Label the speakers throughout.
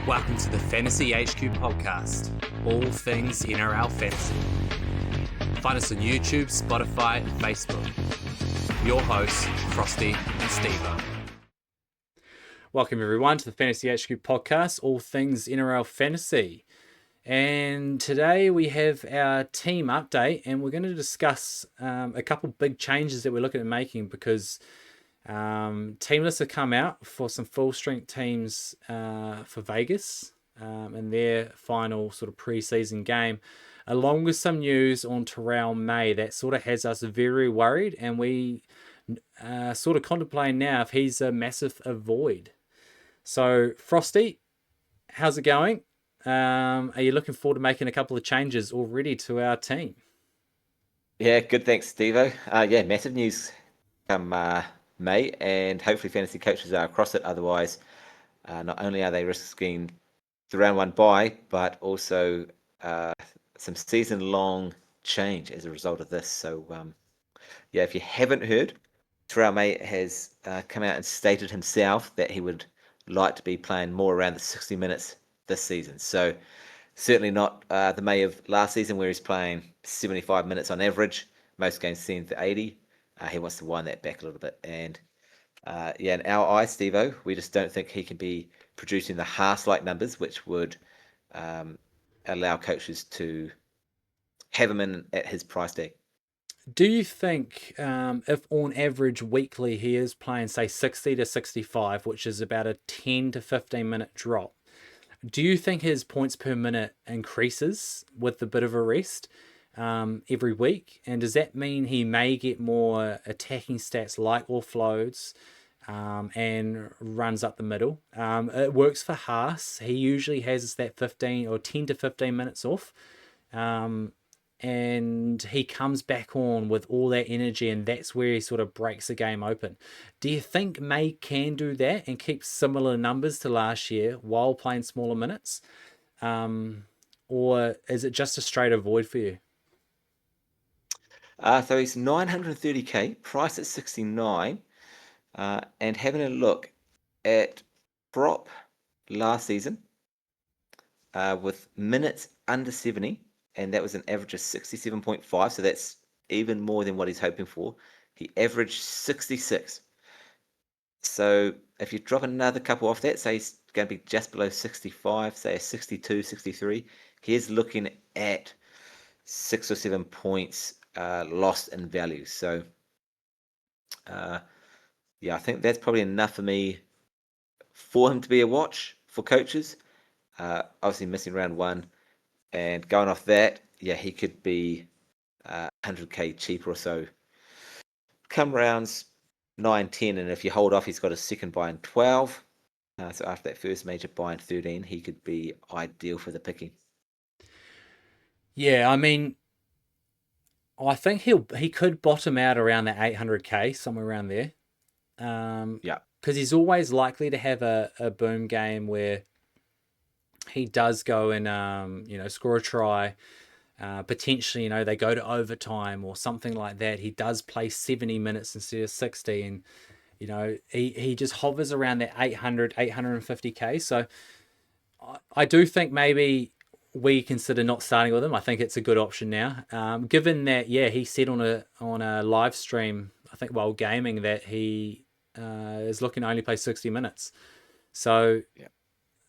Speaker 1: Welcome to the Fantasy HQ podcast, all things NRL fantasy. Find us on YouTube, Spotify, and Facebook. Your hosts, Frosty and Stevo. Welcome everyone to the Fantasy HQ podcast, all things NRL fantasy. And today we have our team update, and we're going to discuss a couple big changes that we're looking at making because team lists have come out for some full strength teams for Vegas in their final sort of preseason game, along with some news on Terrell May that sort of has us very worried, and we sort of contemplating now if he's a massive avoid. So Frosty, how's it going? Are you looking forward to making a couple of changes already to our team?
Speaker 2: Yeah, good. Thanks, Stevo. Yeah, massive news come May, and hopefully fantasy coaches are across it. Otherwise, not only are they risking the round one bye, but also some season-long change as a result of this. So, yeah, if you haven't heard, Terrell May has come out and stated himself that he would like to be playing more around the 60 minutes this season. So, certainly not the May of last season where he's playing 75 minutes on average, most games seen for 80. He wants to wind that back a little bit. And yeah, in our eyes, Stevo, we just don't think he can be producing the Haas-like numbers, which would allow coaches to have him in at his price tag.
Speaker 1: Do you think if on average weekly he is playing, say, 60 to 65, which is about a 10 to 15 minute drop, do you think his points per minute increases with a bit of a rest every week? And does that mean he may get more attacking stats like offloads and runs up the middle? It works for Haas. He usually has that 15 or 10 to 15 minutes off. And he comes back on with all that energy, and that's where he sort of breaks the game open. Do you think May can do that and keep similar numbers to last year while playing smaller minutes? Or is it just a straight avoid for you?
Speaker 2: So he's 930k, price at 69, and having a look at prop last season with minutes under 70, and that was an average of 67.5, so that's even more than what he's hoping for. He averaged 66. So if you drop another couple off that, say he's going to be just below 65, say a 62, 63, he is looking at 6 or 7 points lost in value. So yeah, I think that's probably enough for me for him to be a watch for coaches. Obviously missing round one, and going off that, yeah, he could be 100k cheaper or so. Come rounds 9, 10, and if you hold off, he's got a second buy in 12. So after that first major buy in 13, he could be ideal for the picking.
Speaker 1: Yeah, I mean, I think he could bottom out around that 800k, somewhere around there.
Speaker 2: Yeah.
Speaker 1: Because he's always likely to have a boom game where he does go and score a try. Potentially, they go to overtime or something like that. He does play 70 minutes instead of 60, and he just hovers around that 800, 850k. So I do think maybe we consider not starting with him. I think it's a good option now, given that he said on a live stream, I think while gaming, that he is looking to only play 60 minutes. So
Speaker 2: yeah.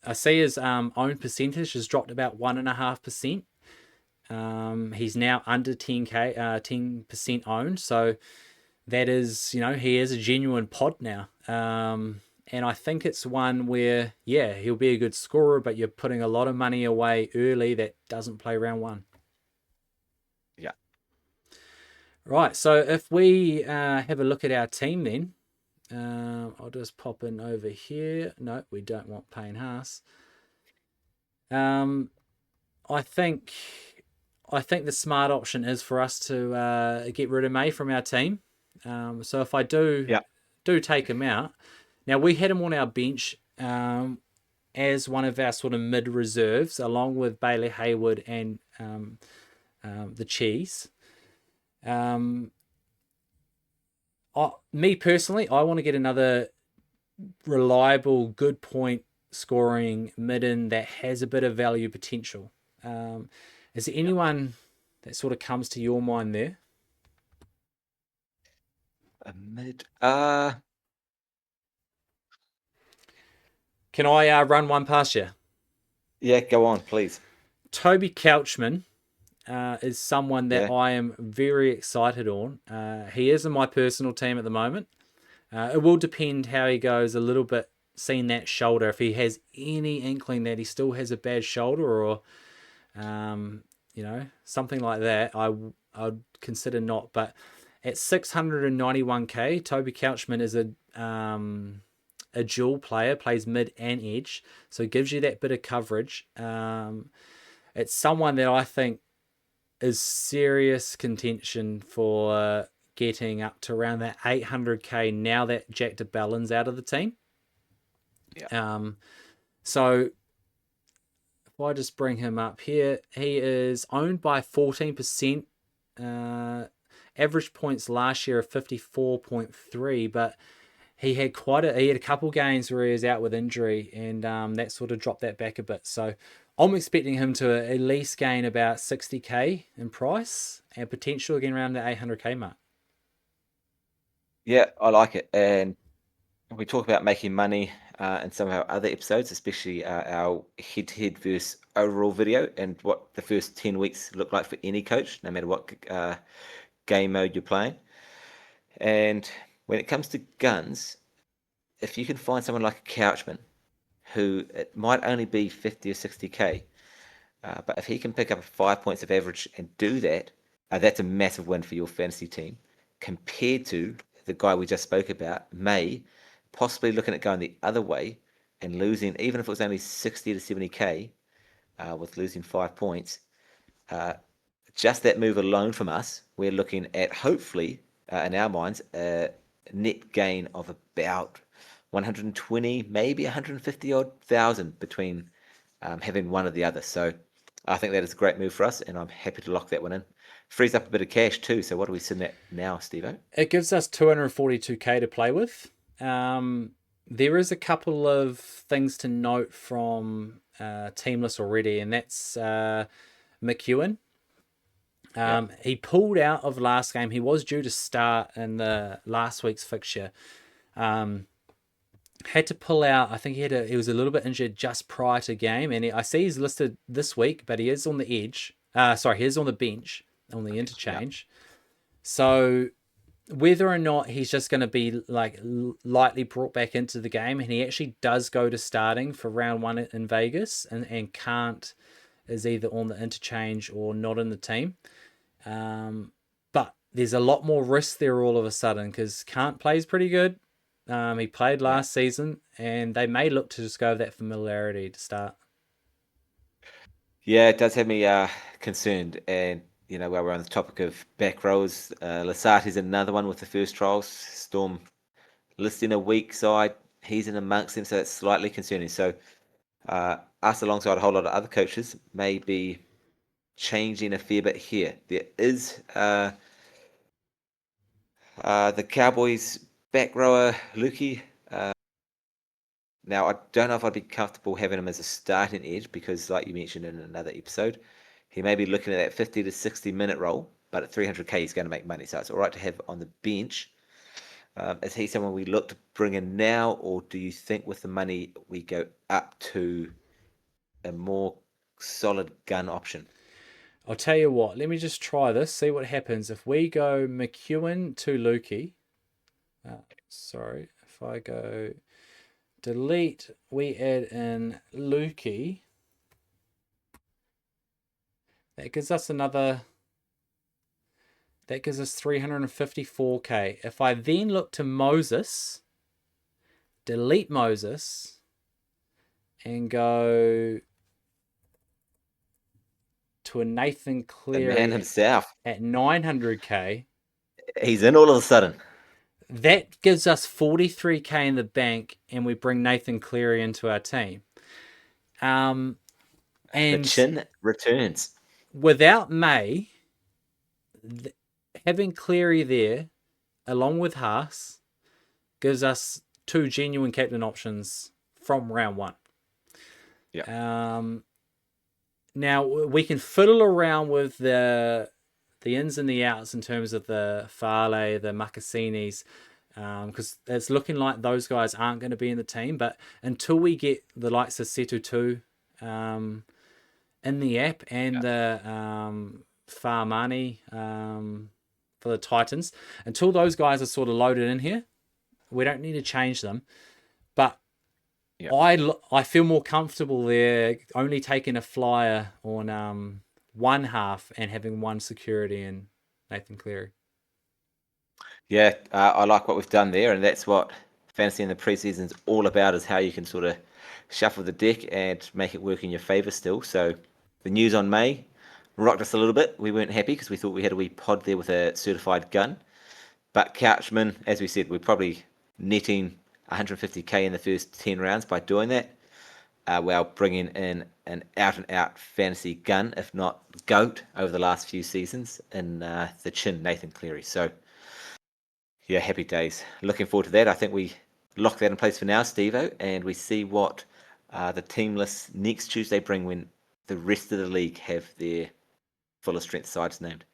Speaker 1: I see his own percentage has dropped about 1.5%. He's now under 10% owned. So that is, he is a genuine pod now. And I think it's one where, he'll be a good scorer, but you're putting a lot of money away early that doesn't play round one.
Speaker 2: Yeah.
Speaker 1: Right. So if we have a look at our team then, I'll just pop in over here. No, we don't want Payne Haas. I think the smart option is for us to get rid of May from our team. So if I do take him out, now we had him on our bench as one of our sort of mid reserves, along with Bailey Hayward and the Cheese. Me personally, I want to get another reliable, good point
Speaker 3: scoring midden that has a bit of value potential. Is there anyone that sort of comes to your mind there?
Speaker 2: A mid.
Speaker 3: Can I run one past you?
Speaker 2: Yeah, go on, please.
Speaker 3: Toby Couchman is someone that
Speaker 2: Yeah.
Speaker 3: I am very excited on. He is in my personal team at the moment. It will depend how he goes a little bit, seeing that shoulder. If he has any inkling that he still has a bad shoulder or, something like that, I'd consider not. But at 691k, Toby Couchman is a dual player, plays mid and edge, so it gives you that bit of coverage. It's someone that I think is serious contention for getting up to around that 800k now that Jack de Bellin's out of the team.
Speaker 2: Yeah.
Speaker 3: So if I just bring him up here, he is owned by 14%. Average points last year of 54.3, but he had a couple games where he was out with injury, and that sort of dropped that back a bit. So I'm expecting him to at least gain about 60k in price and potential again around the 800k mark.
Speaker 2: Yeah, I like it. And we talk about making money in some of our other episodes, especially our head-to-head versus overall video, and what the first 10 weeks look like for any coach, no matter what game mode you're playing. And when it comes to guns, if you can find someone like a Couchman, who it might only be 50 or 60k, but if he can pick up 5 points of average and do that, that's a massive win for your fantasy team, compared to the guy we just spoke about, May, possibly looking at going the other way and losing, even if it was only 60 to 70k, with losing 5 points. Just that move alone from us, we're looking at, hopefully, in our minds, a net gain of about 120, maybe 150 odd thousand between having one or the other. So I think that is a great move for us, and I'm happy to lock that one in. Frees up a bit of cash too. So what are we sitting at now, Stevo?
Speaker 3: It gives us 242k to play with. There is a couple of things to note from Teamless already, and that's McEwen. He pulled out of last game. He was due to start in the last week's fixture. Had to pull out. I think he was a little bit injured just prior to game, and I see he's listed this week, but he is on the edge. He is on the bench on the interchange. Yeah. So whether or not he's just going to be like lightly brought back into the game, and he actually does go to starting for round 1 in Vegas, and is either on the interchange or not in the team. But there's a lot more risk there all of a sudden because Kant plays pretty good. He played last season, and they may look to just go with that familiarity to start.
Speaker 2: Yeah, it does have me concerned. And, while we're on the topic of back rows, Lasati's another one with the first trials. Storm listing a weak side. He's in amongst them, so that's slightly concerning. So us alongside a whole lot of other coaches may be changing a fair bit here. There is the Cowboys back rower, Lukey. Now, I don't know if I'd be comfortable having him as a starting edge because, like you mentioned in another episode, he may be looking at that 50 to 60-minute role, but at 300k, he's going to make money. So it's all right to have on the bench. Is he someone we look to bring in now, or do you think with the money we go up to a more solid gun option?
Speaker 3: I'll tell you what, let me just try this, see what happens. If we go McEwen to Lukey, if I go delete, we add in Lukey, that gives us 354k. If I then look to Moses, delete Moses, and go to a Nathan Cleary,
Speaker 2: the man himself,
Speaker 3: at 900k,
Speaker 2: he's in all of a sudden.
Speaker 3: That gives us 43k in the bank, and we bring Nathan Cleary into our team. And
Speaker 2: the chin returns.
Speaker 3: Without May, having Cleary there, along with Haas, gives us 2 genuine captain options from round 1.
Speaker 2: Yeah.
Speaker 3: Now we can fiddle around with the ins and the outs in terms of the Farley, the Makasinis, because it's looking like those guys aren't going to be in the team. But until we get the likes of Setu 2 in the app and the Farmani for the Titans, until those guys are sort of loaded in here, we don't need to change them. But I feel more comfortable there only taking a flyer on one half and having one security in Nathan Cleary.
Speaker 2: Yeah, I like what we've done there, and that's what fantasy in the preseason is all about, is how you can sort of shuffle the deck and make it work in your favour still. So the news on May rocked us a little bit. We weren't happy because we thought we had a wee pod there with a certified gun. But Couchman, as we said, we're probably netting 150k in the first 10 rounds by doing that, while bringing in an out-and-out fantasy gun, if not GOAT, over the last few seasons in the chin, Nathan Cleary. So, yeah, happy days. Looking forward to that. I think we lock that in place for now, Stevo, and we see what the team lists next Tuesday bring when the rest of the league have their fuller strength sides named.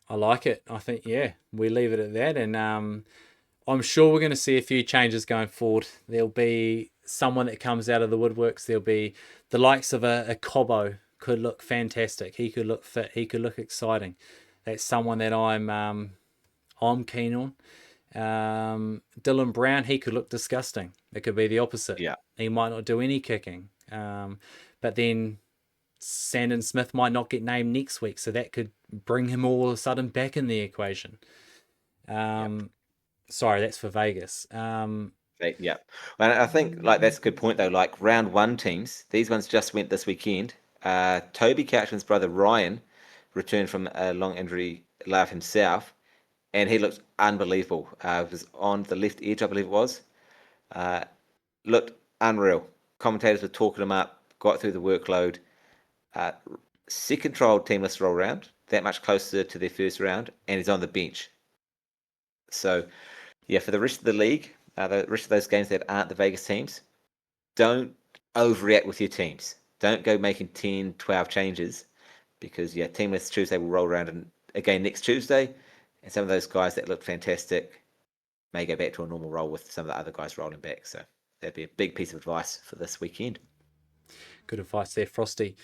Speaker 3: I like it. I think, we leave it at that. And I'm sure we're going to see a few changes going forward. There'll be someone that comes out of the woodworks. There'll be the likes of a Cobbo could look fantastic. He could look fit. He could look exciting. That's someone that I'm keen on. Dylan Brown, he could look disgusting. It could be the opposite.
Speaker 2: Yeah.
Speaker 3: He might not do any kicking. But then Sandon Smith might not get named next week, so that could bring him all of a sudden back in the equation. Sorry, that's for Vegas.
Speaker 2: Yeah. Well, I think that's a good point though. Like round one teams, these ones just went this weekend. Toby Couchman's brother Ryan returned from a long injury layoff himself, and he looked unbelievable. Was on the left edge, I believe it was. Looked unreal. Commentators were talking him up, got through the workload. Second trial team list roll round, that much closer to their first round, and he's on the bench. So, yeah, for the rest of the league, the rest of those games that aren't the Vegas teams, don't overreact with your teams. Don't go making 10, 12 changes, because, team list Tuesday will roll around again next Tuesday, and some of those guys that look fantastic may go back to a normal role with some of the other guys rolling back. So that'd be a big piece of advice for this weekend.
Speaker 3: Good advice there, Frosty.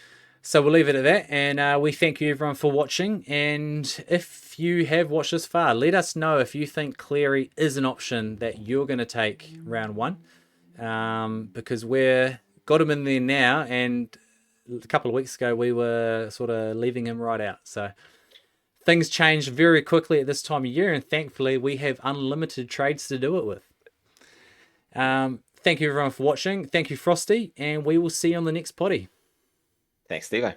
Speaker 3: So we'll leave it at that, and we thank you everyone for watching. And if you have watched this far, let us know if you think Cleary is an option that you're going to take round one, because we're got him in there now, and a couple of weeks ago we were sort of leaving him right out. So things change very quickly at this time of year, and thankfully we have unlimited trades to do it with. Thank you everyone for watching. Thank you, Frosty, and we will see you on the next potty.
Speaker 2: Thanks, Stevo.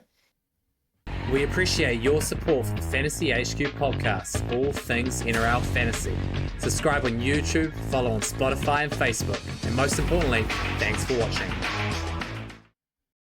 Speaker 1: We appreciate your support for the Fantasy HQ podcast, all things NRL fantasy. Subscribe on YouTube, follow on Spotify and Facebook, and most importantly, thanks for watching.